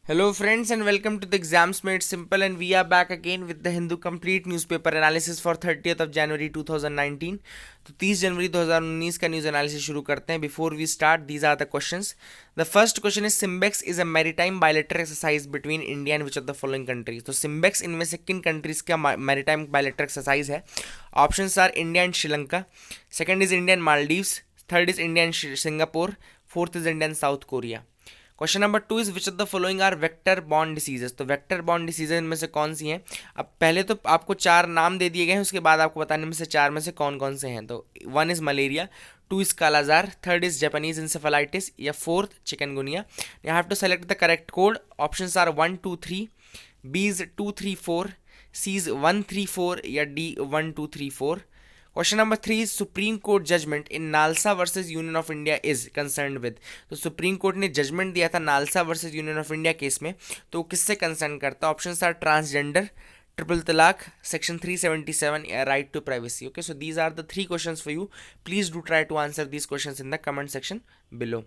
Hello, friends, and welcome to the Exams Made Simple. And we are back again with the Hindu Complete Newspaper Analysis for 30th of January 2019. तो 30 जनवरी 2019 का news analysis शुरू करते हैं. Before we start, these are the questions. The first question is SIMBEX is a maritime bilateral exercise between India and which of the following countries. तो SIMBEX इनमें से किन countries का मैरीटाइम बायलेटरल एक्सरसाइज है? Options are India and Sri Lanka, second is India and Maldives, third is India and Singapore, fourth is India and South Korea. Question number 2 is which of the following are vector borne diseases. तो vector borne diseases में से कौन सी हैं? अब पहले तो आपको चार नाम दे दिए गए हैं, उसके बाद आपको बताने में से चार में से कौन कौन से हैं. तो one is malaria, two is kala-azar, third is Japanese encephalitis, या fourth chikungunya. You have to select the correct code. Options are 1 2 3, B is 2 3 4, C is 1 3 4, या D 1 2 3 4. Question number 3 is supreme court judgment in NALSA versus union of India is concern with. तो supreme court ने judgment दिया था NALSA versus union of India case में, तो वो किससे concern करता है? Options are transgender, triple talaq, section 377, या right to privacy. Okay, so these are the three questions for you. Please do try to answer these questions in the comment section below.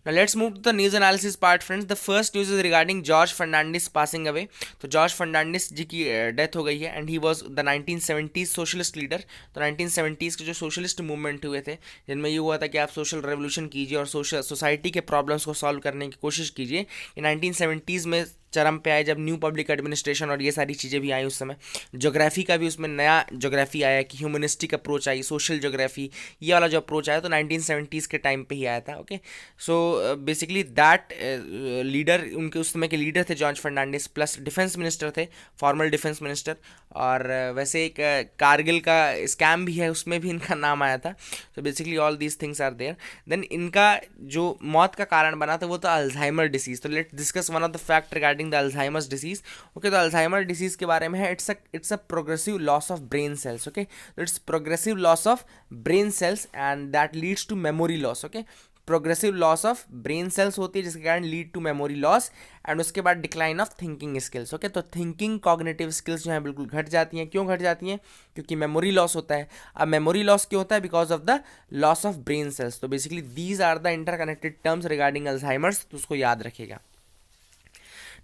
Now let's move to the news analysis part, friends. The first news is regarding George Fernandez passing away. तो George Fernandes जी की death हो गई है and he was the 1970s socialist leader. तो 1970s के जो socialist movement हुए थे, जिनमें ये हुआ था कि आप सोशल रेवोल्यूशन कीजिए और सोशल सोसाइटी के प्रॉब्लम्स को सॉल्व करने की कोशिश कीजिए, ये 1970s में चरम पे आए, जब न्यू पब्लिक एडमिनिस्ट्रेशन और ये सारी चीज़ें भी आई उस समय. ज्योग्राफी का भी उसमें नया ज्योग्राफी आया कि humanistic approach I, social geography, ये वाला जो अप्रोच आया तो 1970s के टाइम पे ही आया था. Okay, so basically that leader, उनके उस समय के लीडर थे George Fernandes, plus defence minister थे, फॉर्मल डिफेंस मिनिस्टर. और वैसे एक कारगिल का स्कैम भी है, उसमें भी इनका नाम आया था. So basically all these things are there. Then इनका जो मौत का कारण बना था वो था अल्जाइमर डिसीज. तो let's discuss one of the fact regarding the Alzheimer's disease. Okay, तो अल्जाइमर डिसीज के बारे में है, it's a progressive loss of brain cells. Okay, तो it's progressive loss of brain cells and that leads to memory loss. Okay, progressive loss of brain cells होती है जिसके कारण lead to memory loss, and उसके बाद decline of thinking skills. Okay, तो thinking cognitive skills जो है बिल्कुल घट जाती हैं. क्यों घट जाती हैं? क्योंकि मेमोरी लॉस होता है. अब मेमोरी लॉस क्यों होता है? Because of the loss of brain cells. तो basically these are the interconnected terms regarding Alzheimer's, तो उसको याद रखिएगा.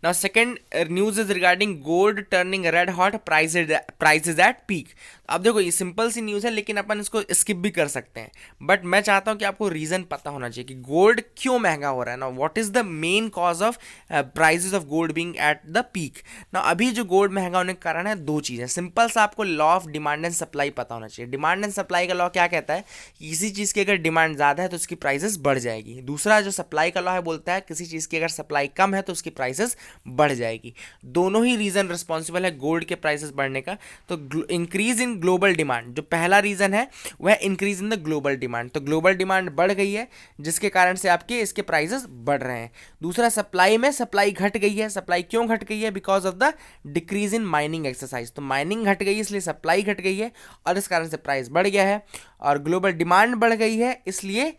Now second news is regarding gold turning red hot, prices at peak. अब देखो ये सिंपल सी न्यूज़ है लेकिन अपन इसको स्किप भी कर सकते हैं, बट मैं चाहता हूँ कि आपको रीज़न पता होना चाहिए कि गोल्ड क्यों महंगा हो रहा है ना. What is the main cause of prices of gold being at the peak. ना अभी जो गोल्ड महंगा होने का कारण है दो चीज़ें. सिंपल सा आपको law of demand and supply पता होना चाहिए. डिमांड एंड सप्लाई का लॉ क्या कहता है कि किसी चीज़ की अगर डिमांड ज़्यादा है तो उसकी प्राइसेस बढ़ जाएगी. दूसरा जो सप्लाई का लॉ है बोलता है किसी चीज़ की अगर सप्लाई कम है तो उसकी प्राइसेस बढ़ जाएगी. दोनों ही रीज़न रिस्पॉन्सिबल है गोल्ड के प्राइसेस बढ़ने का. तो इंक्रीज इन ग्लोबल डिमांड, जो पहला रीज़न है वह increase in the global demand. तो ग्लोबल डिमांड बढ़ गई है जिसके कारण से आपके इसके प्राइसेस बढ़ रहे हैं. दूसरा सप्लाई में सप्लाई घट गई है. सप्लाई क्यों घट गई है? Because of the decrease in mining exercise. तो माइनिंग घट गई इसलिए सप्लाई घट गई है और इस कारण से प्राइस बढ़ गया है. और ग्लोबल डिमांड बढ़ गई है इसलिए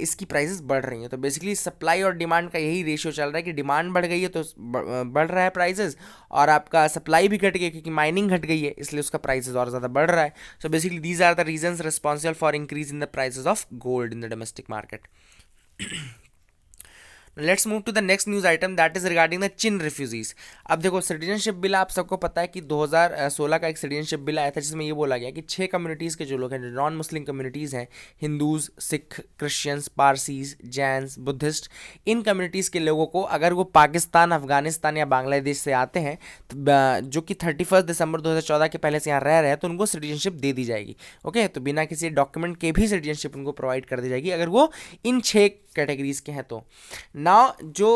इसकी प्राइसेस बढ़ रही हैं. तो बेसिकली सप्लाई और डिमांड का यही रेशियो चल रहा है कि डिमांड बढ़ गई है तो बढ़ रहा है प्राइसेस, और आपका सप्लाई भी घट गई क्योंकि माइनिंग घट गई है इसलिए उसका प्राइसेस और ज़्यादा बढ़ रहा है. So basically these are the reasons responsible for increase in the prices of gold in the domestic market. Let's move to the next news item that is regarding the Chin refugees. अब देखो citizenship bill आप सबको पता है कि 2016 का एक citizenship bill आया था जिसमें ये बोला गया कि 6 कम्युनिटीज़ के जो लोग हैं, जो नॉन मुस्लिम कम्युनिटीज़ हैं, हिंदूज, सिख, क्रिश्चियंस, पारसीज, जैन्स, बुद्धिस्ट, इन कम्युनिटीज़ के लोगों को अगर वो पाकिस्तान, अफगानिस्तान या बांग्लादेश से आते हैं तो जो कि 31 दिसंबर 2014 के पहले से यहाँ रह रहे हैं तो उनको सिटीजनशिप दे दी जाएगी. ओके, तो बिना किसी डॉक्यूमेंट के भी सिटीजनशिप उनको प्रोवाइड कर दी जाएगी अगर वो इन 6 कैटेगरीज के हैं. तो नाउ जो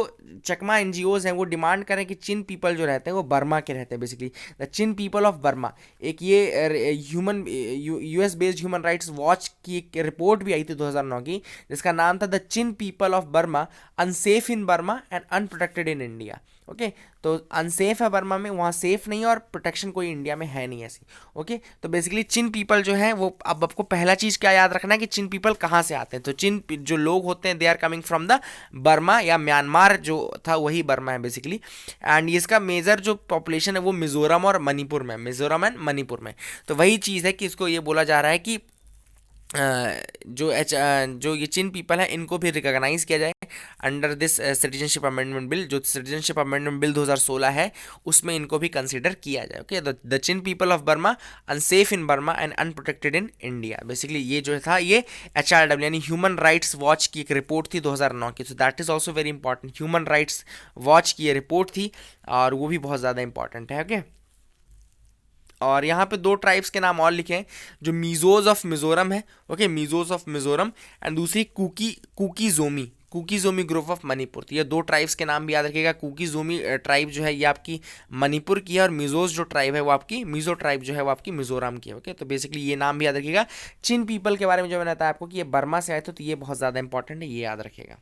चकमा एनजीओज हैं वो डिमांड करें कि चिन पीपल जो रहते हैं वो बर्मा के रहते हैं. Basically the chin people of Burma, एक ये human US based human rights watch की एक रिपोर्ट भी आई थी 2009 की जिसका नाम था the chin people of Burma unsafe in Burma and unprotected in India. Okay, तो अनसेफ है बर्मा में, वहाँ सेफ नहीं है और प्रोटेक्शन कोई इंडिया में है नहीं ऐसी. ओके, तो बेसिकली चिन पीपल जो है वो, अब आपको पहला चीज़ क्या याद रखना है कि चिन पीपल कहाँ से आते हैं. तो चिन जो लोग होते हैं they are coming from the Burma, या म्यांमार जो था वही बर्मा है बेसिकली. एंड इसका मेजर जो पॉपुलेशन है वो मिजोरम और मणिपुर में, मिजोरम एंड मणिपुर में. तो वही चीज़ है कि इसको ये बोला जा रहा है कि जो ये चिन पीपल है इनको भी रिकॉग्नाइज किया जाए under this citizenship amendment bill. जो सिटीजनशिप अमेंडमेंट बिल 2016 है उसमें इनको भी कंसीडर किया जाए। Okay, the chin people of Burma unsafe in Burma and unprotected in India. Basically ये जो था ये HRW यानी ह्यूमन राइट्स वॉच की एक रिपोर्ट थी 2009 की। सो that is also very important. Human rights watch की ये रिपोर्ट थी और वो भी बहुत ज़्यादा इंपॉर्टेंट है। ओके, और यहाँ पे दो ट्राइब्स के नाम और लिखे हैं जो मीजोज ऑफ मिजोरम है। Okay, Mizos of Mizoram and दूसरी कुकी जोमी ग्रुप ऑफ मणिपुर। तो ये दो ट्राइब्स के नाम भी याद रखिएगा। कुकी जोमी ट्राइब जो है ये आपकी मणिपुर की है और मिजोज जो ट्राइब है वो आपकी मिजो ट्राइब जो है वो आपकी मिजोरम की है। ओके, तो बेसिकली ये नाम भी याद रखिएगा। चिन पीपल के बारे में जो मैंने बताया आपको कि ये बर्मा से आए थे, तो ये बहुत ज़्यादा इंपॉर्टेंट है, ये याद रखिएगा।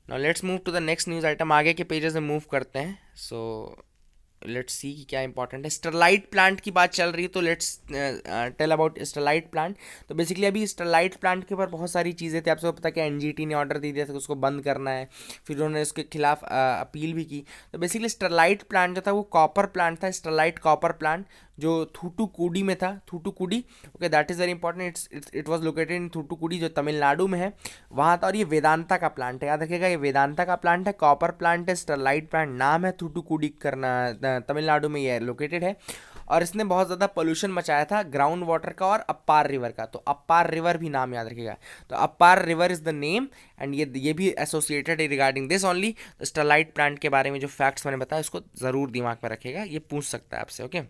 Now let's move to the next news item. आगे के पेजेस में मूव करते हैं। सो लेट्स सी कि क्या इंपॉर्टेंट है। स्टरलाइट प्लांट की बात चल रही है, तो let's tell about Sterlite plant. तो बेसिकली अभी स्टरलाइट प्लांट के ऊपर बहुत सारी चीज़ें थी। आप सबको पता है कि NGT ने ऑर्डर दे दिया था कि उसको बंद करना है, फिर उन्होंने उसके खिलाफ अपील भी की। तो बेसिकली स्टरलाइट प्लांट जो था वो कॉपर प्लांट था, स्टरलाइट कॉपर प्लांट जो थूटुकुडी में था। Thoothukudi, okay, that is very important. It was located in Thoothukudi जो तमिलनाडु में है वहाँ था। और ये वेदांता का प्लांट है, याद रखिएगा, ये वेदांता का प्लांट है, कॉपर प्लांट है, स्टरलाइट प्लांट नाम है, थूटुकुडी करना तमिलनाडु में ये लोकेटेड है। और इसने बहुत ज़्यादा पोल्यूशन मचाया था ग्राउंड वाटर का और अप्पार रिवर का। तो अप्पार रिवर भी नाम याद रखिएगा। तो Uppar river is the name and ये भी एसोसिएटेड है regarding this only. Sterlite plant के बारे में जो फैक्ट्स मैंने बताया उसको ज़रूर दिमाग में रखिएगा, ये पूछ सकता है आपसे। Okay,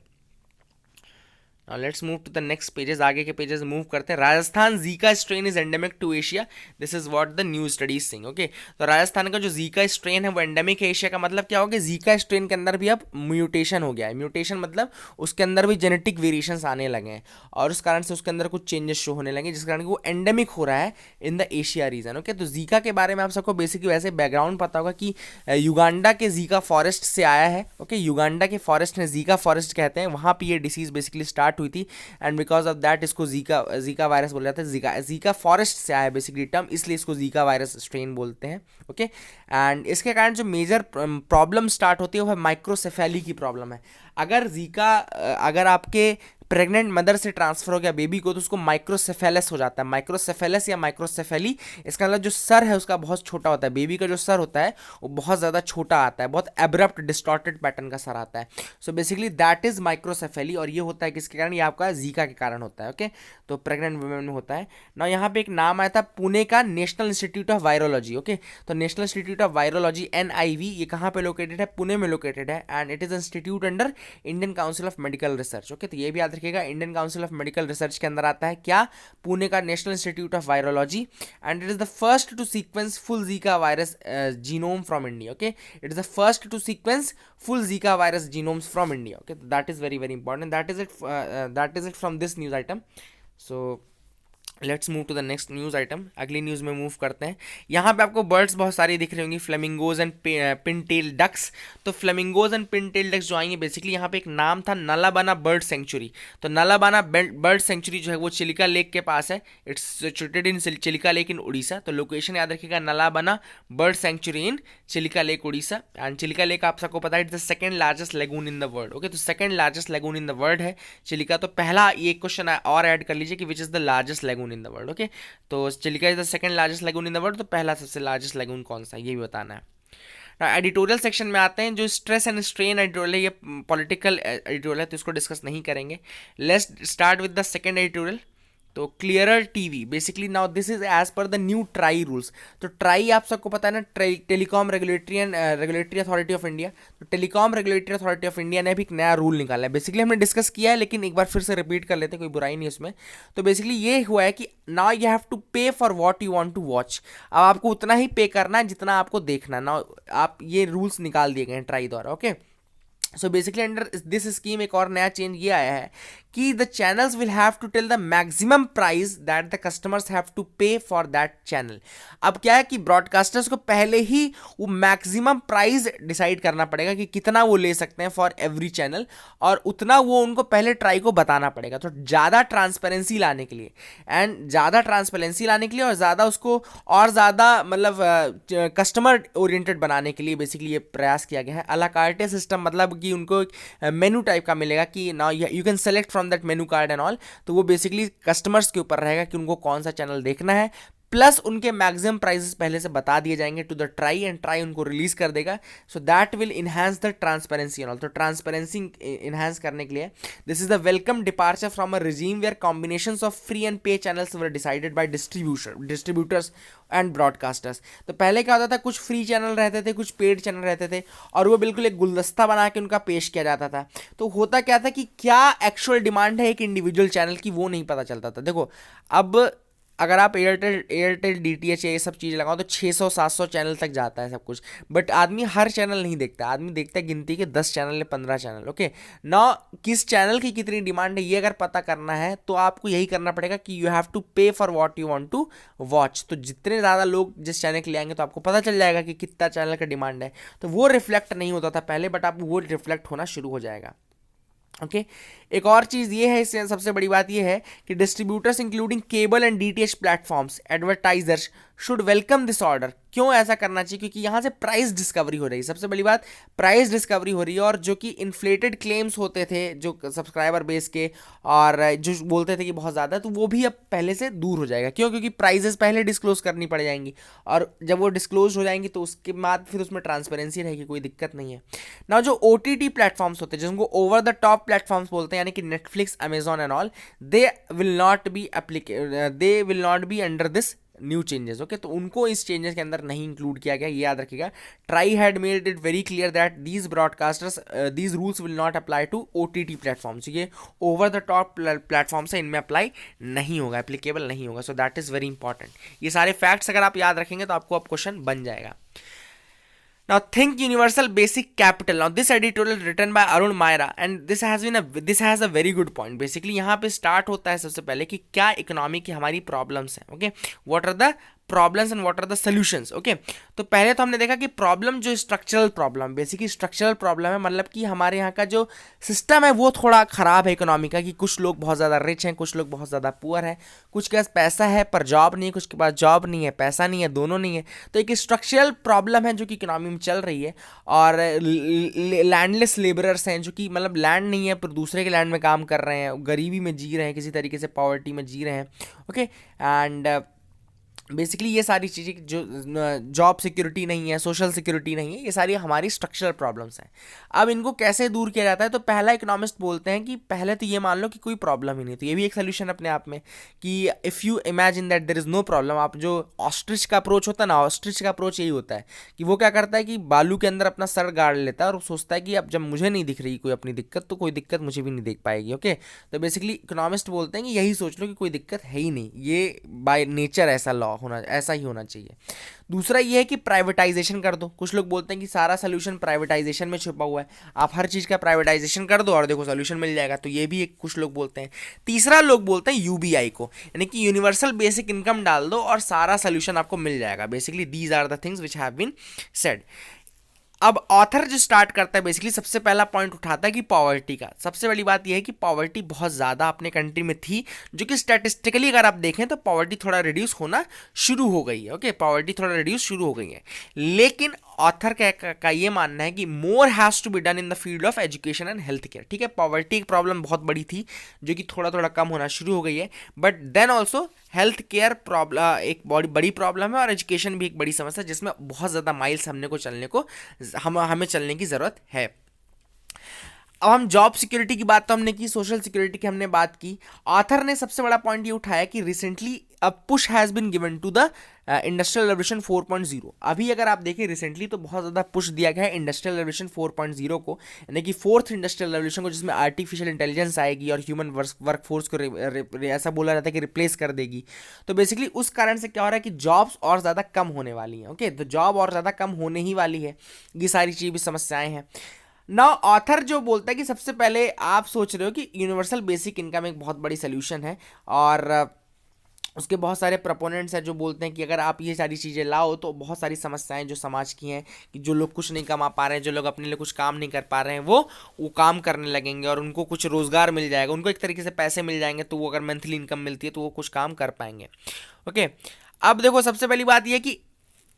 let's move to the next pages. आगे के पेजेस मूव करते हैं। Rajasthan Zika strain is endemic to Asia, this is what the new studies sing. Okay, तो राजस्थान का जो जीका स्ट्रेन है वो एंडेमिक है एशिया का। मतलब क्या हो गया, जीका स्ट्रेन के अंदर भी अब म्यूटेशन हो गया है। म्यूटेशन मतलब उसके अंदर भी जेनेटिक वेरिएशंस आने लगे हैं और उस कारण से उसके अंदर कुछ चेंजेस शो होने लगे, जिस कारण वो एंडेमिक हो रहा है in the Asia region. Okay, तो जीका के बारे में आप सबको बेसिकली वैसे बैकग्राउंड पता होगा कि युगांडा के जीका फॉरेस्ट से आया है। ओके, युगांडा के फॉरेस्ट में जीका फॉरेस्ट कहते हैं, वहाँ पे ये डिसीज बेसिकली स्टार्ट हुई थी एंड बिकॉज ऑफ दैट इसको जीका वायरस बोला जाता है। जीका फॉरेस्ट से आया बेसिकली टर्म, इसलिए इसको जीका वायरस स्ट्रेन बोलते हैं। ओके, एंड इसके कारण जो मेजर प्रॉब्लम स्टार्ट होती है वो है माइक्रोसेफेली की प्रॉब्लम है। अगर आपके प्रेग्नेंट मदर से ट्रांसफर हो गया बेबी को, तो उसको माइक्रोसेफेलस हो जाता है। माइक्रोसेफेलस या माइक्रोसेफेली, इसका मतलब जो सर है उसका बहुत छोटा होता है। बेबी का जो सर होता है वो बहुत ज़्यादा छोटा आता है, बहुत एब्रप्ट डिस्टॉर्टेड पैटर्न का सर आता है। So basically that is microcephaly और ये होता है किसके कारण, ये आपका जीका के कारण होता है। ओके, तो प्रेग्नेंट वुमेन में होता है ना। यहाँ पे एक नाम आया था पुणे का national institute of virology. Okay, तो national institute of virology NIV ये कहाँ पे लोकेटेड है, पुणे में लोकेटेड है and it is institute under Indian council of medical research. Okay, तो ये भी याद रखिएगा, Indian council of medical research के अंदर आता है क्या, पुणे का national institute of virology and it is the first to sequence full Zika virus genome from India. Okay, it is the first to sequence full Zika virus genomes from India. Okay, that is very very important. That is it from this news item. So let's move to the next news item. अगली news में move करते हैं। यहाँ पे आपको birds बहुत सारी दिख रही होंगी, फ्लेमिंगोज एंड पिनटेल डक्स। तो फ्लेमिंगोज एंड पिनटेल डक्स जो आएंगे बेसिकली यहाँ पे एक नाम था नलाबाना बर्ड सेंचुरी। तो नलाबाना बर्ड सेंचुरी जो है वो चिलिका लेक के पास है। It's situated in Chilika lake in Orissa. तो लोकेशन याद रखिएगा, Nalabana bird sanctuary in Chilika lake Orissa. And Chilika lake आप सबको पता है it's the second largest lagoon in the world. Okay, तो second largest lagoon in the world है चिलिका। तो पहला ये क्वेश्चन और ऐड कर लीजिए कि which is the largest lagoon in the world. Okay, तो Chilika is the second largest lagoon in the world. तो पहला सबसे लार्जेस्ट लेगून कौन सा है ये भी बताना है। एडिटोरियल सेक्शन में आते हैं। जो स्ट्रेस एंड स्ट्रेन एडिटोरियल है ये पॉलिटिकल एडिटोरियल है, तो इसको डिस्कस नहीं करेंगे। Let's start with the second editorial. तो clearer TV basically now this is as per the new TRAI rules. तो ट्राई आप सबको पता है ना, telecom regulatory authority of India. तो telecom regulatory authority of India ने भी एक नया रूल निकाला है। बेसिकली हमने डिस्कस किया है लेकिन एक बार फिर से रिपीट कर लेते हैं, कोई बुराई नहीं उसमें। तो बेसिकली ये हुआ है कि now you have to pay for what you want to watch. अब आपको उतना ही पे करना है जितना आपको देखना है। नाउ आप ये रूल्स निकाल दिए गए हैं ट्राई द्वारा। Okay, so basically under this scheme एक और नया चेंज ये आया है कि the channels will have to tell the maximum price that the customers have to pay for that channel. अब क्या है कि ब्रॉडकास्टर्स को पहले ही वो मैक्सिमम प्राइस डिसाइड करना पड़ेगा कि कितना वो ले सकते हैं फॉर एवरी चैनल, और उतना वो उनको पहले ट्राई को बताना पड़ेगा। तो ज़्यादा ट्रांसपेरेंसी लाने के लिए और ज़्यादा उसको और ज़्यादा मतलब कस्टमर ओरिएंटेड बनाने के लिए बेसिकली ये प्रयास किया गया है। अला कार्टे सिस्टम मतलब मतलब कि उनको एक मेनू टाइप का मिलेगा कि now you can select from that menu card and all. तो वो बेसिकली कस्टमर्स के ऊपर रहेगा कि उनको कौन सा चैनल देखना है, प्लस उनके मैक्सिमम प्राइसेस पहले से बता दिए जाएंगे to the TRAI, and TRAI उनको रिलीज कर देगा। So that will enhance the transparency and all. तो ट्रांसपेरेंसी इनहांस करने के लिए this is the welcome departure from a regime where combinations of free and pay channels were decided by distributors and broadcasters. तो पहले क्या होता था, कुछ फ्री चैनल रहते थे, कुछ पेड चैनल रहते थे, और वो बिल्कुल एक गुलदस्ता बना के उनका पेश किया जाता था। तो होता क्या था कि क्या एक्चुअल डिमांड है एक इंडिविजुअल चैनल की, वो नहीं पता चलता था। देखो अब अगर आप एयरटेल डीटीएच ये सब चीज़ लगाओ तो 600-700 चैनल तक जाता है सब कुछ, बट आदमी हर चैनल नहीं देखता, आदमी देखता है गिनती के 10 चैनल या 15 चैनल। ओके ना, किस चैनल की कितनी डिमांड है ये अगर पता करना है तो आपको यही करना पड़ेगा कि you have to pay for what you want to watch. तो जितने ज़्यादा लोग जिस चैनल के लिए आएंगे तो आपको पता चल जाएगा कि कितना चैनल का डिमांड है। तो वो रिफ्लेक्ट नहीं होता था पहले, बट अब वो रिफ्लेक्ट होना शुरू हो जाएगा। ओके एक और चीज़ ये है, इससे सबसे बड़ी बात ये है कि distributors including cable and DTH platforms advertisers should welcome this order. क्यों ऐसा करना चाहिए? क्योंकि यहाँ से प्राइस डिस्कवरी हो रही है, सबसे बड़ी बात प्राइस डिस्कवरी हो रही है। और जो कि इन्फ्लेटेड क्लेम्स होते थे जो सब्सक्राइबर बेस के, और जो बोलते थे कि बहुत ज़्यादा, तो वो भी अब पहले से दूर हो जाएगा। क्यों? क्योंकि प्राइजेस पहले डिस्क्लोज करनी पड़ जाएंगी, और जब वो डिस्क्लोज हो जाएंगी तो उसके बाद फिर उसमें ट्रांसपेरेंसी रहेगी, कोई दिक्कत नहीं है ना। जो OTT प्लेटफॉर्म्स होते हैं जिनको ओवर द टॉप प्लेटफॉर्म्स बोलते हैं, यानी कि Netflix, Amazon and all, they will not be under this new changes. Okay तो उनको इस चेंजेस के अंदर नहीं इंक्लूड किया गया, ये याद रखिएगा। TRAI had made it very clear that these broadcasters these rules will not apply to OTT platforms. ये ओवर द टॉप प्लेटफॉर्म्स है, इनमें अप्लाई नहीं होगा, एप्लीकेबल नहीं होगा। So that is very important. ये सारे फैक्ट्स अगर आप याद रखेंगे तो आपको अब क्वेश्चन बन जाएगा। Now think universal basic capital. Now this editorial written by Arun Maira, and this has a very good point. Basically यहाँ पे start होता है सबसे पहले कि क्या इकोनॉमी की हमारी प्रॉब्लम्स हैं। Okay what are the problems and what are the solutions. Okay तो पहले तो हमने देखा कि प्रॉब्लम जो structural problem, basically structural problem है, मतलब कि हमारे यहाँ का जो सिस्टम है वो थोड़ा खराब है इकोनॉमी का, कि कुछ लोग बहुत ज़्यादा रिच हैं, कुछ लोग बहुत ज़्यादा पुअर है, कुछ के पास पैसा है पर जॉब नहीं है, कुछ के पास जॉब नहीं है पैसा नहीं है, दोनों नहीं है। तो एक स्ट्रक्चरल प्रॉब्लम है जो कि इकोनॉमी में चल रही है। और लैंडलेस लेबरर्स हैं जो कि मतलब लैंड नहीं है पर दूसरे के लैंड में काम कर रहे हैं, गरीबी में जी रहे हैं, किसी तरीके से पॉवर्टी में जी रहे हैं। ओके एंड बेसिकली ये सारी चीज़ें जो जॉब सिक्योरिटी नहीं है, सोशल सिक्योरिटी नहीं है, ये सारी हमारी स्ट्रक्चरल प्रॉब्लम्स हैं। अब इनको कैसे दूर किया जाता है? तो पहला इकोनॉमिस्ट बोलते हैं कि पहले तो ये मान लो कि कोई प्रॉब्लम ही नहीं, तो ये भी एक सोल्यूशन अपने आप में कि if you imagine that there is no problem. आप जो ऑस्ट्रिच का अप्रोच होता है ना, ऑस्ट्रिच का अप्रोच यही होता है कि वो क्या करता है कि बालू के अंदर अपना सर गाड़ लेता है और सोचता है कि अब जब मुझे नहीं दिख रही कोई अपनी दिक्कत, तो कोई दिक्कत मुझे भी नहीं देख पाएगी। ओके तो बेसिकली इकोनॉमिस्ट बोलते हैं कि यही सोच लो कि कोई दिक्कत है ही नहीं, ये बाय नेचर ऐसा लॉ होना, ऐसा ही होना चाहिए। दूसरा ये है कि प्राइवेटाइजेशन कर दो। कुछ लोग बोलते हैं कि सारा सोल्यूशन प्राइवेटाइजेशन में छुपा हुआ है, आप हर चीज़ का प्राइवेटाइजेशन कर दो और देखो सोल्यूशन मिल जाएगा, तो ये भी एक कुछ लोग बोलते हैं। तीसरा लोग बोलते हैं UBI को, यानी कि यूनिवर्सल बेसिक इनकम डाल दो और सारा सोल्यूशन आपको मिल जाएगा। Basically these are the things which have been said. अब ऑथर जो स्टार्ट करता है बेसिकली सबसे पहला पॉइंट उठाता है कि पॉवर्टी का। सबसे बड़ी बात यह है कि पॉवर्टी बहुत ज़्यादा अपने कंट्री में थी, जो कि स्टैटिस्टिकली अगर आप देखें तो पॉवर्टी थोड़ा रिड्यूस होना शुरू हो गई है। ओके पॉवर्टी थोड़ा रिड्यूस शुरू हो गई है, लेकिन ऑथर का ये मानना है कि more has to be done in the field of education and health care. ठीक है, पॉवर्टी एक प्रॉब्लम बहुत बड़ी थी जो कि थोड़ा थोड़ा कम होना शुरू हो गई है, but then also health care problem एक बड़ी प्रॉब्लम है, और एजुकेशन भी एक बड़ी समस्या है जिसमें बहुत ज़्यादा माइल्स हमें चलने की ज़रूरत है। अब हम जॉब सिक्योरिटी की बात तो हमने की, सोशल सिक्योरिटी की हमने बात की। ऑथर ने सबसे बड़ा पॉइंट ये उठाया कि recently a push has been given to the industrial revolution 4.0। अभी अगर आप देखें रिसेंटली तो बहुत ज़्यादा पुश दिया गया है इंडस्ट्रियल रेवोल्यूशन 4.0 को, यानी कि फोर्थ इंडस्ट्रियल रेवोल्यूशन को, जिसमें आर्टिफिशियल इंटेलिजेंस आएगी और ह्यूमन वर्कफोर्स को ऐसा बोला जाता है कि रिप्लेस कर देगी। तो बेसिकली उस कारण से क्या हो रहा है कि जॉब्स और ज़्यादा कम होने वाली हैं। ओके तो जॉब और ज़्यादा कम होने ही वाली है, ये सारी चीज़ भी समस्याएँ हैं ना। ऑथर जो बोलता है कि सबसे पहले आप सोच रहे हो कि यूनिवर्सल बेसिक इनकम एक बहुत बड़ी सोल्यूशन है, और उसके बहुत सारे प्रपोनेंट्स हैं जो बोलते हैं कि अगर आप ये सारी चीज़ें लाओ तो बहुत सारी समस्याएं जो समाज की हैं, कि जो लोग कुछ नहीं कमा पा रहे हैं, जो लोग अपने लिए कुछ काम नहीं कर पा रहे हैं, वो काम करने लगेंगे और उनको कुछ रोज़गार मिल जाएगा, उनको एक तरीके से पैसे मिल जाएंगे, तो वो अगर मंथली इनकम मिलती है तो वो कुछ काम कर पाएंगे। ओके अब देखो सबसे पहली बात यह कि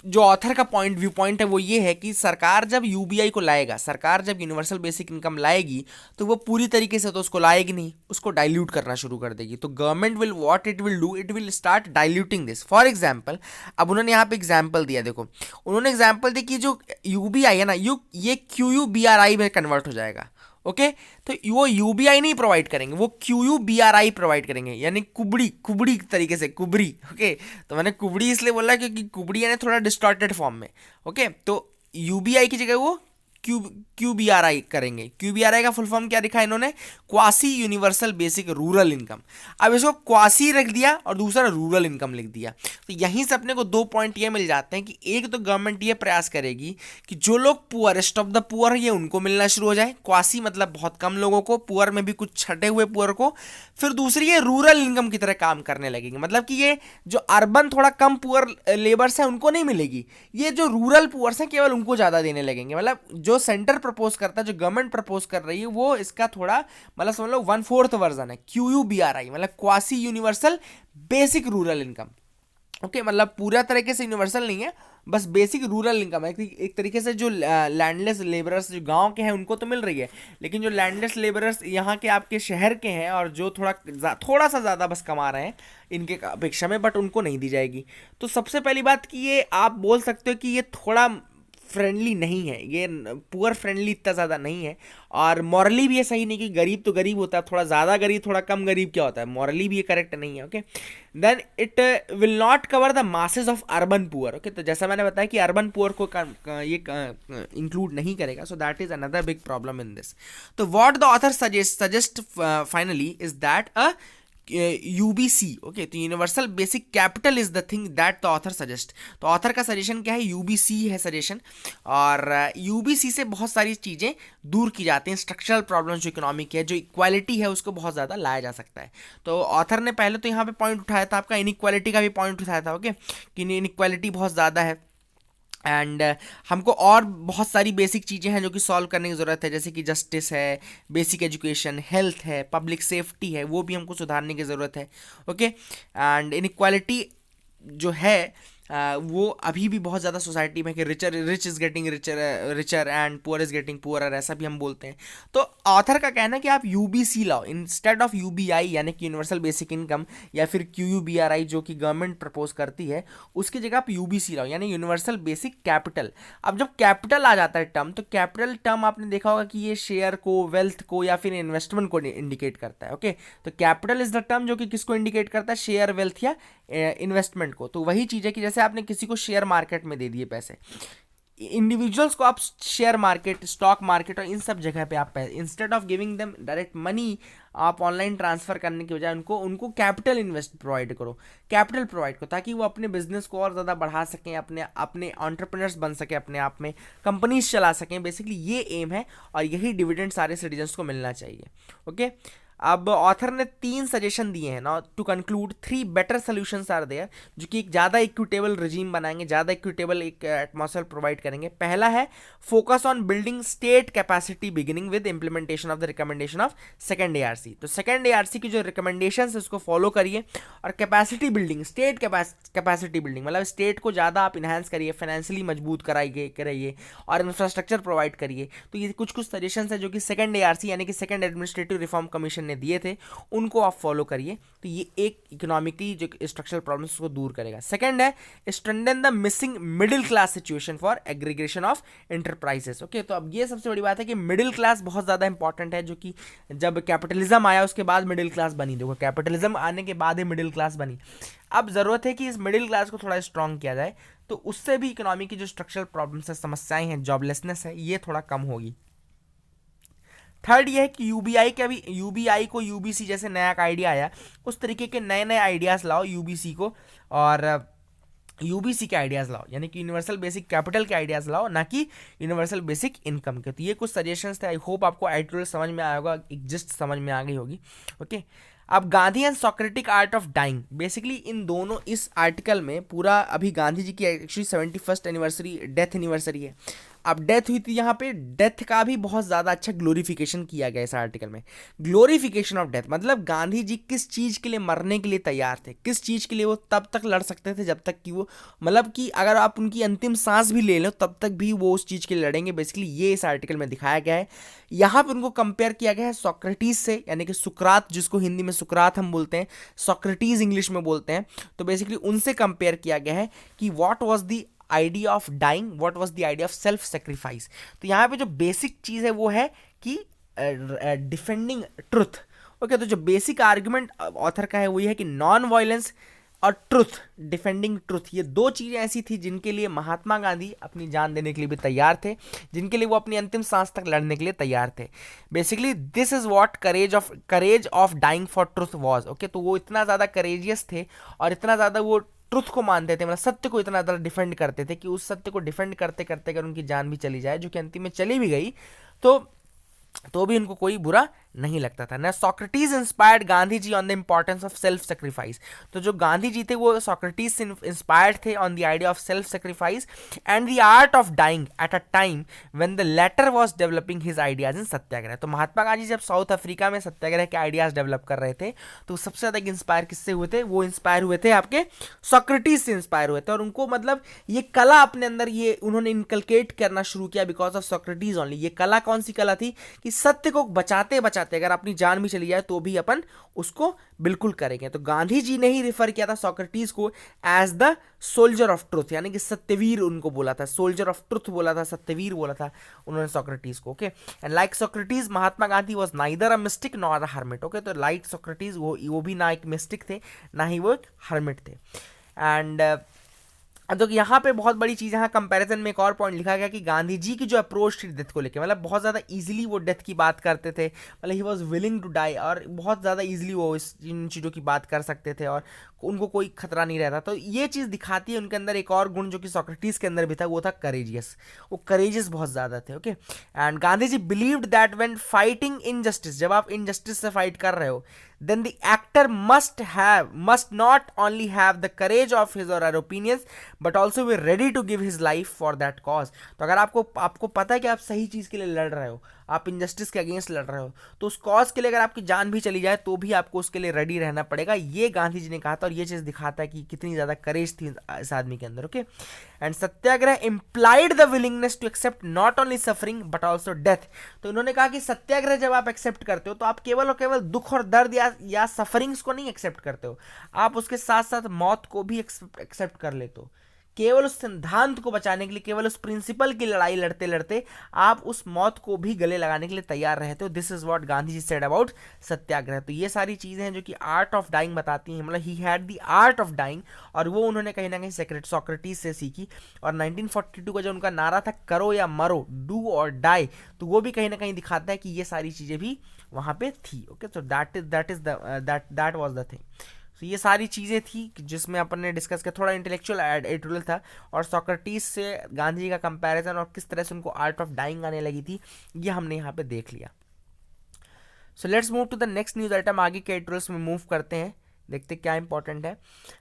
जो ऑथर का व्यू पॉइंट है वो ये है कि सरकार जब यूबीआई को लाएगा, सरकार जब यूनिवर्सल बेसिक इनकम लाएगी, तो वो पूरी तरीके से तो उसको लाएगी नहीं, उसको डाइल्यूट करना शुरू कर देगी। तो government will what it will do, it will start diluting this. For example, अब उन्होंने यहाँ पे एग्जांपल दिया, देखो उन्होंने एग्जांपल दी कि जो यूबीआई है ना, ये QUBRI में कन्वर्ट हो जाएगा। ओके तो वो यूबीआई नहीं प्रोवाइड करेंगे, वो QUBRI प्रोवाइड करेंगे, यानी कुबड़ी कुबड़ी तरीके से, कुबड़ी। ओके तो मैंने कुबड़ी इसलिए बोला क्योंकि कुबड़ी यानी थोड़ा डिस्टॉर्टेड फॉर्म में। ओके तो यूबीआई की जगह वो QBRI करेंगे। QBRI का फुल फॉर्म क्या लिखा है इन्होंने, quasi universal basic rural income. अब इसको क्वासी रख दिया और दूसरा रूरल इनकम लिख दिया। तो यहीं से अपने को 2 पॉइंट ये मिल जाते हैं कि एक तो गवर्नमेंट ये प्रयास करेगी कि जो लोग पुअरेस्ट ऑफ द पुअर ये उनको मिलना शुरू हो जाए, क्वासी मतलब बहुत कम लोगों को, पुअर में भी कुछ छटे हुए पुअर को। फिर दूसरी ये रूरल इनकम की तरह काम करने लगेंगे, मतलब कि ये जो अर्बन थोड़ा कम पुअर लेबर्स हैं उनको नहीं मिलेगी, ये जो रूरल पुअर्स हैं केवल उनको ज़्यादा देने लगेंगे। मतलब जो सेंटर प्रपोज करता है, जो गवर्नमेंट प्रपोज कर रही है, वो इसका थोड़ा मतलब समझ लो 1/4 वर्जन है। QUBRI मतलब quasi universal basic rural income. Okay मतलब पूरा तरीके से यूनिवर्सल नहीं है, बस बेसिक रूरल इनकम है। एक तरीके से जो लैंडलेस लेबरर्स जो गांव के हैं उनको तो मिल रही है, लेकिन जो लैंडलेस लेबरर्स यहाँ के आपके शहर के हैं और जो थोड़ा सा ज़्यादा बस कमा रहे हैं इनके अपेक्षा में, बट उनको नहीं दी जाएगी। तो सबसे पहली बात कि ये आप बोल सकते हो कि ये थोड़ा फ्रेंडली नहीं है, ये पुअर फ्रेंडली इतना ज़्यादा नहीं है, और मॉरली भी ये सही नहीं कि गरीब तो गरीब होता है, थोड़ा ज़्यादा गरीब थोड़ा कम गरीब क्या होता है, मॉरली भी ये करेक्ट नहीं है। Okay then it will not cover the masses of urban poor. Okay तो जैसा मैंने बताया कि अर्बन पुअर को ये इंक्लूड नहीं करेगा, so that is another big problem in this. तो what the author suggest finally is that a UBC। Okay तो universal basic capital is the thing that the author suggest. तो author का suggestion क्या है, UBC है suggestion, और UBC से बहुत सारी चीज़ें दूर की जाती हैं, स्ट्रक्चरल प्रॉब्लम्स जो इकोनॉमिक है, जो इक्वालिटी है उसको बहुत ज़्यादा लाया जा सकता है। तो ऑथर ने पहले तो यहाँ पे पॉइंट उठाया था, आपका इनइक्वालिटी का भी पॉइंट उठाया था। ओके कि इनइक्वालिटी बहुत ज़्यादा है, एंड हमको और बहुत सारी बेसिक चीज़ें हैं जो कि सॉल्व करने की ज़रूरत है, जैसे कि जस्टिस है, बेसिक एजुकेशन, हेल्थ है, पब्लिक सेफ्टी है, वो भी हमको सुधारने की ज़रूरत है। ओके एंड इनइक्वालिटी जो है वो अभी भी बहुत ज़्यादा सोसाइटी में कि rich is getting richer and poor is getting poorer, ऐसा भी हम बोलते हैं। तो ऑथर का कहना है कि आप UBC लाओ इंस्टेड ऑफ UBI, यानी कि यूनिवर्सल बेसिक इनकम, या फिर QUBRI जो कि गवर्नमेंट प्रपोज करती है, उसकी जगह आप UBC लाओ, यानी यूनिवर्सल बेसिक कैपिटल। अब जब कैपिटल आ जाता है टर्म, तो कैपिटल टर्म आपने देखा होगा कि ये शेयर को, वेल्थ को, या फिर इन्वेस्टमेंट को इंडिकेट करता है। ओके तो कैपिटल इज द टर्म जो कि किसको इंडिकेट करता है, शेयर, वेल्थ या इन्वेस्टमेंट को। तो वही चीज़ है कि जैसे आपने किसी को शेयर मार्केट में दे दिए पैसे, इंडिविजुअल्स को आप शेयर मार्केट, स्टॉक मार्केट और इन सब जगह पे आप instead of giving them direct money, आप ऑनलाइन ट्रांसफर करने की बजाय उनको कैपिटल इन्वेस्ट प्रोवाइड करो, कैपिटल प्रोवाइड करो, ताकि वो अपने बिजनेस को और ज़्यादा बढ़ा सकें, अपने एंटरप्रेन्योर्स बन सके, अपने आप में कंपनीज चला सकें। बेसिकली ये एम है, और यही डिविडेंड सारे सिटीजन्स को मिलना चाहिए। ओके अब ऑथर ने 3 सजेशन दिए हैं ना, to conclude 3 better solutions are there, जो कि एक ज़्यादा इक्विटेबल रिजीम बनाएंगे, ज़्यादा इक्विटेबल एक एटमॉस्फेयर प्रोवाइड करेंगे। पहला है focus on building state capacity beginning with implementation of the recommendation of second ARC। तो सेकंड ARC की जो रिकमेंडेशन है उसको फॉलो करिए, और capacity building, state capacity building मतलब स्टेट को ज़्यादा आप इन्हांस करिए, फाइनेंशियली मजबूत कराइए और इंफ्रास्ट्रक्चर प्रोवाइड करिए। तो ये कुछ सजेशन है जो कि सेकंड ARC यानी कि सेकंड एडमिनिस्ट्रेटिव रिफॉर्म कमीशन दिए थे, उनको आप फॉलो करिए। तो ये एक इकोनॉमिकली जो स्ट्रक्चरल प्रॉब्लम्स को दूर करेगा। सेकंड है strengthen the missing middle class situation for aggregation of enterprises. Okay तो अब ये सबसे बड़ी बात है कि मिडिल क्लास बहुत ज़्यादा इंपॉर्टेंट है, जो कि जब कैपिटलिज्म आया उसके बाद मिडिल क्लास बनी। देखो कैपिटलिज्म आने के बाद ही मिडिल क्लास बनी। अब ज़रूरत है कि इस मिडिल क्लास को थोड़ा स्ट्रॉन्ग किया जाए, तो उससे भी इकोनॉमी की जो स्ट्रक्चरल प्रॉब्लम्स है, समस्याएं हैं, जॉबलेसनेस है, ये थोड़ा कम होगी। थर्ड ये है कि यूबीआई को UBC जैसे नया आइडिया आया, उस तरीके के नए आइडियाज़ लाओ UBC को, और UBC के आइडियाज़ लाओ, यानी कि यूनिवर्सल बेसिक कैपिटल के आइडियाज़ लाओ, ना कि यूनिवर्सल बेसिक इनकम के। तो ये कुछ सजेशंस थे। आई होप आपको आइडियल समझ में आया होगा, एग्जिस्ट समझ में आ गई होगी। ओके अब Gandhi and Socratic art of dying, basically इन दोनों, इस आर्टिकल में पूरा अभी गांधी जी की actually 71st anniversary, death anniversary है, अब डेथ हुई थी यहाँ पे, डेथ का भी बहुत ज़्यादा अच्छा ग्लोरिफिकेशन किया गया इस आर्टिकल में। ग्लोरिफिकेशन ऑफ डेथ मतलब गांधी जी किस चीज़ के लिए मरने के लिए तैयार थे, किस चीज़ के लिए वो तब तक लड़ सकते थे जब तक कि वो, मतलब कि अगर आप उनकी अंतिम सांस भी ले लो तब तक भी वो उस चीज़ के लिए लड़ेंगे। बेसिकली ये इस आर्टिकल में दिखाया गया है। यहाँ पर उनको कंपेयर किया गया है सोक्रेटिस से, यानी कि सुकरात, जिसको हिंदी में सुकरात हम बोलते हैं, सोक्रेटिस इंग्लिश में बोलते हैं। तो बेसिकली उनसे कंपेयर किया गया है कि what was the idea of dying, what was the idea of self sacrifice. तो यहाँ पे जो बेसिक चीज़ है वो है कि डिफेंडिंग ट्रुथ। ओके, तो जो बेसिक आर्गुमेंट ऑथर का है वो ये है कि नॉन वायलेंस और ट्रुथ, डिफेंडिंग ट्रुथ, ये दो चीज़ें ऐसी थी जिनके लिए महात्मा गांधी अपनी जान देने के लिए भी तैयार थे, जिनके लिए वो अपनी अंतिम सांस तक लड़ने के लिए तैयार थे। Basically this is what courage of dying for truth was. Okay, तो वो इतना ज़्यादा करेजियस थे और इतना ज़्यादा वो ट्रुथ को मानते थे, मतलब सत्य को इतना ज़्यादा डिफेंड करते थे कि उस सत्य को डिफेंड करते करते अगर उनकी जान भी चली जाए, जो कि अंतिम में चली भी गई, तो भी उनको कोई बुरा नहीं लगता था ना। Socrates inspired Gandhi ji on the importance of self sacrifice. तो जो गांधी जी थे वो सॉक्रेटिस से इंस्पायर्ड थे on the idea of self sacrifice and the art of dying at a time when the latter was developing his ideas in satyagraha. तो महात्मा गांधी जब south Africa में सत्याग्रह के आइडियाज डेवलप कर रहे थे तो सबसे ज्यादा इंस्पायर किससे हुए थे? वो इंस्पायर हुए थे आपके सॉक्रेटिस से इंस्पायर हुए थे, और उनको मतलब ये कला अपने अंदर ये उन्होंने इनकलकेट करना शुरू किया बिकॉज ऑफ सॉक्रेटिस ओनली। ये कला कौन सी कला थी कि सत्य को बचाते बचाते अगर अपनी जान भी चली जाए तो भी अपन उसको बिल्कुल करेंगे। तो गांधी जी ने ही रिफर किया था सॉक्रेटिस को as the soldier of truth, यानी कि सत्यवीर उनको बोला था, सोल्जर ऑफ ट्रुथ बोला था, सत्यवीर बोला था उन्होंने सॉक्रेटिस को। Okay, and like Socrates Mahatma Gandhi was neither a mistake nor a hermit. Okay, तो लाइक सॉक्रेटिस वो भी ना एक मिस्टिक थे ना ही वो एक हर्मिट थे। एंड तो यहाँ पे बहुत बड़ी चीज़, यहाँ कंपैरिजन में एक और पॉइंट लिखा गया कि गांधी जी की जो अप्रोच थी डेथ को लेकर, मतलब बहुत ज़्यादा इजीली वो डेथ की बात करते थे, मतलब he was willing to die, और बहुत ज़्यादा इजीली वो इन चीज़ों की बात कर सकते थे और उनको कोई खतरा नहीं रहता। तो ये चीज़ दिखाती है उनके अंदर एक और गुण जो कि सॉक्रेटिस के अंदर भी था, वो था करेजियस। वो करेजियस बहुत ज़्यादा थे। Okay, and Gandhi ji believed that when fighting injustice, जब आप इनजस्टिस से फाइट कर रहे हो, then the actor must not only have the courage of his or her opinions but also be ready to give his life for that cause। तो अगर आपको पता है कि आप सही चीज़ के लिए लड़ रहे हो, आप इनजस्टिस के अगेंस्ट लड़ रहे हो, तो उस कॉज के लिए अगर आपकी जान भी चली जाए तो भी आपको उसके लिए रेडी रहना पड़ेगा। ये गांधी जी ने कहा था और ये चीज़ दिखाता है कि कितनी ज़्यादा करेज थी इस आदमी के अंदर। Okay, and satyagraha implied the willingness to accept not only suffering but also death. तो इन्होंने कहा कि सत्याग्रह जब आप एक्सेप्ट करते हो तो आप केवल और केवल दुख और दर्द या सफरिंग्स को नहीं एक्सेप्ट करते हो, आप उसके साथ साथ मौत को भी एक्सेप्ट कर लेते हो। केवल उस सिद्धांत को बचाने के लिए, केवल उस प्रिंसिपल की लड़ाई लड़ते लड़ते आप उस मौत को भी गले लगाने के लिए तैयार रहते हो। This is what Gandhi ji said about satyagraha. तो ये सारी चीज़ें हैं जो कि आर्ट ऑफ डाइंग बताती हैं, मतलब he had the art of dying, और वो उन्होंने कहीं ना कहीं सॉक्रेटिस से सीखी। और 1942 का जो उनका नारा था करो या मरो, डू और डाई, तो वो भी कहीं ना कहीं दिखाता है कि ये सारी चीज़ें भी वहाँ पे थी। ओके, तो दैट वाज द थिंग। तो ये सारी चीज़ें थी जिसमें अपन ने डिस्कस किया, थोड़ा इंटेलेक्चुअल एडिटोरियल था, और सॉक्रेटिस से गांधी जी का कंपैरिजन और किस तरह से उनको आर्ट ऑफ डाइंग आने लगी थी, ये हमने यहाँ पे देख लिया। So let's move to the next news item. आगे के एडिटोरियल्स में मूव करते हैं, देखते क्या इंपॉर्टेंट है।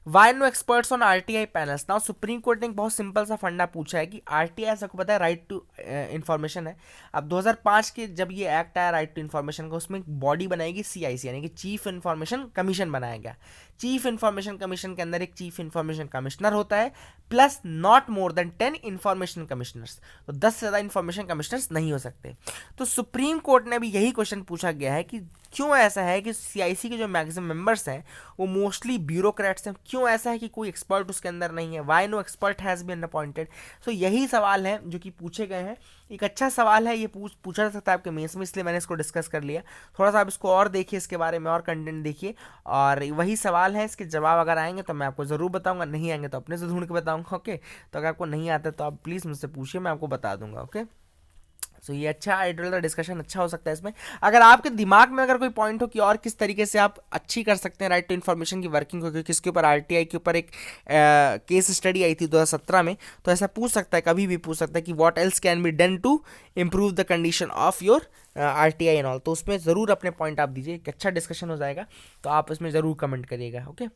Why no experts on RTI panels. Now supreme court ने एक बहुत सिंपल सा फंडा पूछा है कि आरटीआई सबको पता है राइट टू इन्फॉर्मेशन है। अब 2005 के जब ये एक्ट आया राइट टू इन्फॉर्मेशन का, उसमें एक बॉडी बनाएगी सीआईसी, यानी कि चीफ इन्फॉर्मेशन कमीशन बनाया गया। चीफ इन्फॉर्मेशन कमीशन के अंदर एक चीफ इन्फॉर्मेशन कमिश्नर होता है plus not more than 10 information commissioners, तो 10 से ज़्यादा इन्फॉर्मेशन कमिश्नर्स नहीं हो सकते। तो सुप्रीम कोर्ट ने भी यही क्वेश्चन पूछा गया है कि क्यों ऐसा है कि सीआईसी के जो मैक्सिमम मेंबर्स हैं वो मोस्टली ब्यूरोक्रेट्स हैं, क्यों ऐसा है कि कोई एक्सपर्ट उसके अंदर नहीं है, why no expert has been appointed. So यही सवाल है जो कि पूछे गए हैं। एक अच्छा सवाल है, ये पूछा जा सकता है आपके मेंस में, इसलिए मैंने इसको डिस्कस कर लिया। थोड़ा सा आप इसको और देखिए, इसके बारे में और कंटेंट देखिए, और वही सवाल है, इसके जवाब अगर आएंगे तो मैं आपको ज़रूर बताऊंगा, नहीं आएंगे तो अपने से ढूंढ के बताऊंगा। ओके, तो अगर आपको नहीं आता तो आप प्लीज़ मुझसे पूछिए, मैं आपको बता दूंगा। ओके, सो ये अच्छा एडिटोरियल डिस्कशन अच्छा हो सकता है इसमें। अगर आपके दिमाग में अगर कोई पॉइंट हो कि और किस तरीके से आप अच्छी कर सकते हैं राइट टू इन्फॉर्मेशन की वर्किंग हो, क्योंकि इसके ऊपर आरटीआई के ऊपर एक केस स्टडी आई थी 2017 में, तो ऐसा पूछ सकता है, कभी भी पूछ सकता है कि what else can be done to improve the condition of your RTI and all. तो उसमें ज़रूर अपने पॉइंट आप दीजिए, एक अच्छा डिस्कशन हो जाएगा, तो आप इसमें ज़रूर कमेंट करिएगा। Okay,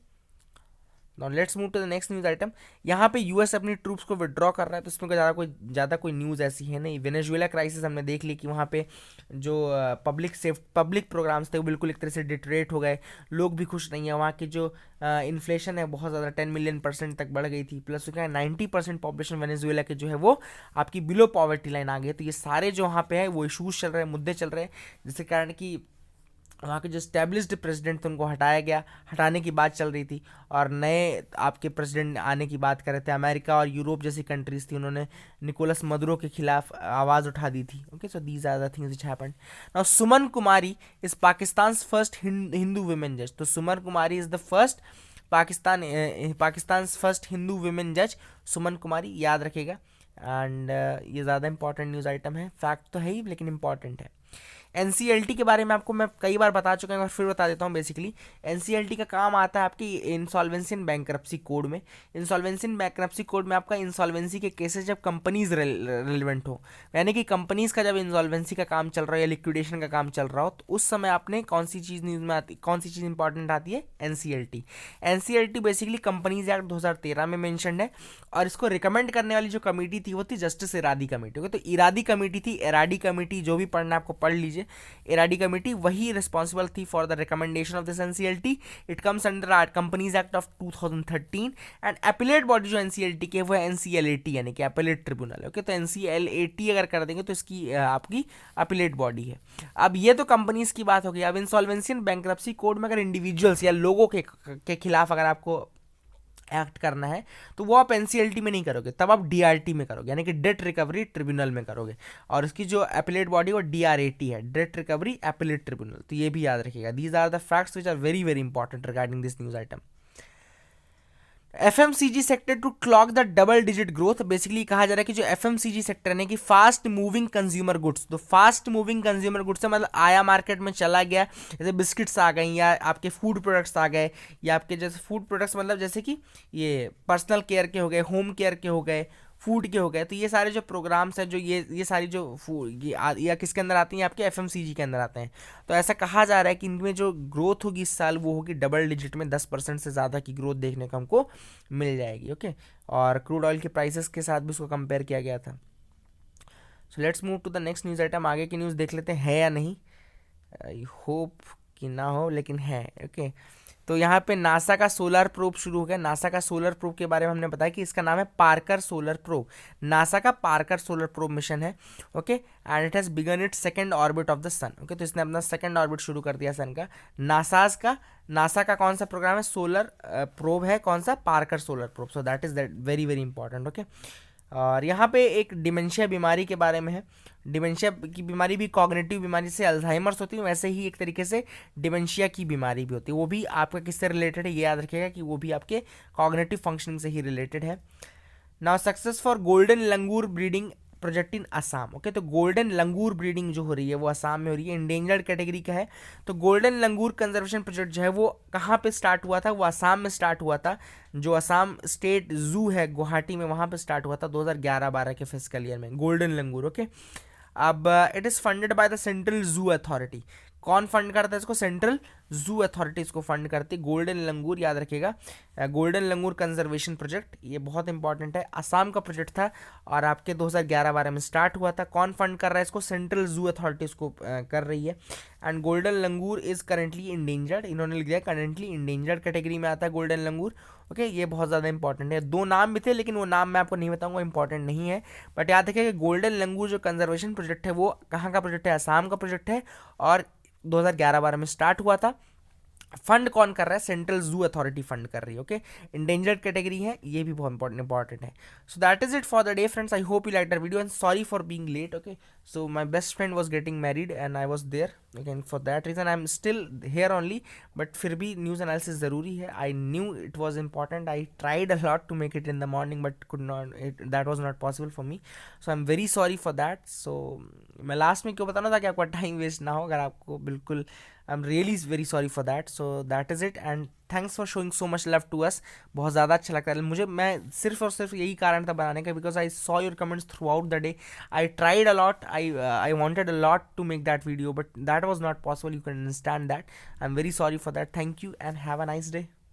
now let's move to the next news item. यहाँ पे यूएस अपनी ट्रूप्स को विड्रॉ कर रहा है, तो इसमें ज़्यादा कोई न्यूज़ ऐसी है नहीं। वेनेजुएला क्राइसिस हमने देख ली कि वहाँ पे जो पब्लिक प्रोग्राम्स थे वो बिल्कुल एक तरह से डिटरेट हो गए, लोग भी खुश नहीं है। वहाँ की जो इन्फ्लेशन है बहुत ज़्यादा 10 मिलियन % तक बढ़ गई थी, प्लस उसका 90% पॉपुलेशन वेनेजुएला के जो है वो आपकी बिलो पॉवर्टी लाइन आ गई। तो ये सारे जो वहाँ पे है वो इशूज़ चल रहे हैं, मुद्दे चल रहे हैं, जिसके कारण कि वहाँ के जो स्टैब्लिश्ड प्रेसिडेंट थे उनको हटाया गया, हटाने की बात चल रही थी, और नए आपके प्रेसिडेंट आने की बात कर रहे थे। अमेरिका और यूरोप जैसी कंट्रीज थी, उन्होंने निकोलस मदुरो के खिलाफ आवाज़ उठा दी थी। Okay, so these are the things which happened. Now Suman Kumari is Pakistan first Hindu women जज। तो Suman Kumari is the first Pakistan first Hindu women जज, सुमन कुमारी, याद रखेगा। एंड ये ज़्यादा इंपॉर्टेंट न्यूज़ आइटम है, फैक्ट तो है ही लेकिन इंपॉर्टेंट है। एनसीएलटी के बारे में आपको मैं कई बार बता चुका हूँ, और फिर बता देता हूँ। बेसिकली एनसीएलटी का काम आता है आपकी इंसॉल्वेंसी एंड बैंक्रप्सी कोड में। इंसॉल्वेंसी एंड बैंक्रप्सी कोड में आपका इंसॉल्वेंसी के केसेस जब कंपनीज रेलिवेंट हो, यानी कि कंपनीज का जब इंसॉल्वेंसी का काम चल रहा हो या लिक्विडेशन का काम चल रहा हो, तो उस समय आपने कौन सी चीज़ न्यूज़ में आती, कौन सी चीज़ इंपॉर्टेंट आती है? NCLT. NCLT basically companies act 2013 में मेंशन्ड है, और इसको रिकमेंड करने वाली जो कमेटी थी वो थी जस्टिस इरादी कमेटी। ओके, तो इरादी कमेटी थी, इरादी कमेटी, जो भी पढ़ना आपको पढ़ लीजिए। इरादी कमेटी वही रिस्पॉन्सिबल थी for the recommendation of this NCLT. It comes under companies act of 2013, and appellate body जो एनसीएलटी के वो है एनसीएलएटी, यानी कि एपिलेट ट्रिब्यूनल। ओके, तो एनसीएलएटी अगर कर देंगे तो इसकी आपकी एपिलेट बॉडी है। अब ये तो कंपनीज की बात हो गई। अब इंसॉल्वेंसी एंड बैंक्रप्सी कोड में अगर इंडिविजुअल्स या लोगों के खिलाफ अगर आपको एक्ट करना है, तो वो आप एनसीएलटी में नहीं करोगे, तब आप डीआरटी में करोगे, यानी कि डेट रिकवरी ट्रिब्यूनल में करोगे। और इसकी जो एपिलेट बॉडी वो डीआरएटी है, डेट रिकवरी एपिलेट ट्रिब्यूनल। तो ये भी याद रखिएगा। These are the facts which are very very important regarding this news item. FMCG sector to clock the double digit growth. Basically कहा जा रहा है कि जो एफएमसीजी सेक्टर है कि फास्ट मूविंग कंज्यूमर गुड्स, तो फास्ट मूविंग कंज्यूमर गुड्स से मतलब आया मार्केट में चला गया, जैसे बिस्किट्स आ गई या आपके फूड प्रोडक्ट्स आ गए, या आपके जैसे फूड प्रोडक्ट्स मतलब जैसे कि ये पर्सनल केयर के हो गए, होम केयर के हो गए, फूड के हो गए। तो ये सारे जो प्रोग्राम्स हैं, जो ये सारी जो फूड या किसके अंदर आती हैं? आपके एफएमसीजी के अंदर आते हैं। तो ऐसा कहा जा रहा है कि इनमें जो ग्रोथ होगी इस साल वो होगी डबल डिजिट में, 10% से ज़्यादा की ग्रोथ देखने को हमको मिल जाएगी। ओके, और क्रूड ऑयल के प्राइसेस के साथ भी उसको कंपेयर किया गया था। So let's move to the next news item. आगे की न्यूज़ देख लेते हैं या नहीं, आई होप कि ना हो, लेकिन है। ओके, तो यहाँ पे नासा का सोलर प्रोब शुरू हो गया। नासा का सोलर प्रोब के बारे में हमने बताया कि इसका नाम है पार्कर सोलर प्रोब। नासा का पार्कर सोलर प्रोब मिशन है। Okay, and it has begun its second orbit of the sun. Okay, तो इसने अपना सेकंड ऑर्बिट शुरू कर दिया सन का। नासा का कौन सा प्रोग्राम है? सोलर प्रोब है। कौन सा? Parker solar probe. So that is very very important. Okay, और यहाँ पे एक डिमेंशिया बीमारी के बारे में है। डिमेंशिया की बीमारी भी कॉग्निटिव बीमारी से अल्जाइमर्स होती है, वैसे ही एक तरीके से डिमेंशिया की बीमारी भी होती है। वो भी आपका किससे रिलेटेड है? ये याद रखिएगा कि वो भी आपके कॉग्निटिव फंक्शनिंग से ही रिलेटेड है। Now success for golden langur breeding project in Assam. Okay, तो गोल्डन लंगूर ब्रीडिंग जो हो रही है वो असम में हो रही है, इंडेंजर्ड कैटेगरी का है। तो गोल्डन लंगूर कंजर्वेशन प्रोजेक्ट जो है वो कहाँ पे स्टार्ट हुआ था? वो असम में स्टार्ट हुआ था। जो असम स्टेट जू है गुवाहाटी में, वहाँ पे स्टार्ट हुआ था 2011-12 के फिस्कल ईयर में, गोल्डन लंगूर। ओके, अब it is funded by the central zoo authority. कौन फंड करता है इसको? सेंट्रल जू अथॉरिटी इसको फंड करती है। गोल्डन लंगूर याद रखिएगा, गोल्डन लंगूर कंजर्वेशन प्रोजेक्ट, ये बहुत इंपॉर्टेंट है। असम का प्रोजेक्ट था और आपके 2011-12 में स्टार्ट हुआ था। कौन फंड कर रहा है इसको? सेंट्रल जू अथॉरिटी इसको कर रही है। And golden langur is currently endangered, इन्होंने लिख दिया करेंटली इंडेंजर्ड कैटेगरी में आता है गोल्डन लंगूर। ओके, ये बहुत ज़्यादा इंपॉर्टेंट है। 2 नाम भी थे लेकिन वो नाम मैं आपको नहीं बताऊंगा, इंपॉर्टेंट नहीं है। बट याद रखिए कि गोल्डन लंगूर जो कंजर्वेशन प्रोजेक्ट है वो कहाँ का प्रोजेक्ट है? असम का प्रोजेक्ट है, और 2011-12 में स्टार्ट हुआ था। फंड कौन कर रहा है? सेंट्रल जू अथॉरिटी फंड कर रही है। ओके, इंडेंजर्ड कैटेगरी है, ये भी बहुत इंपॉर्टेंट है। So that is it for the day friends. I hope you like that video and sorry for being late. Okay, so my best friend was getting married and I was there. Okay, and for that reason I am still here only, but फिर भी news analysis ज़रूरी है। I knew it was important. I tried a lot to make it in the morning but could not, that was not possible for me. So I am very sorry for that. So मैं last में क्यों बताना था कि आपका time waste ना हो, अगर आपको बिल्कुल I am really very sorry for that. So that is it and thanks for showing so much love to us. बहुत ज़्यादा अच्छा लगता है मुझे। मैं सिर्फ और सिर्फ यही कारण था बनाने का, because I saw your comments through out the day. I tried a lot, I wanted a lot to make that video, but that was not possible. You can understand that. I'm very sorry for that. Thank you and have a nice day.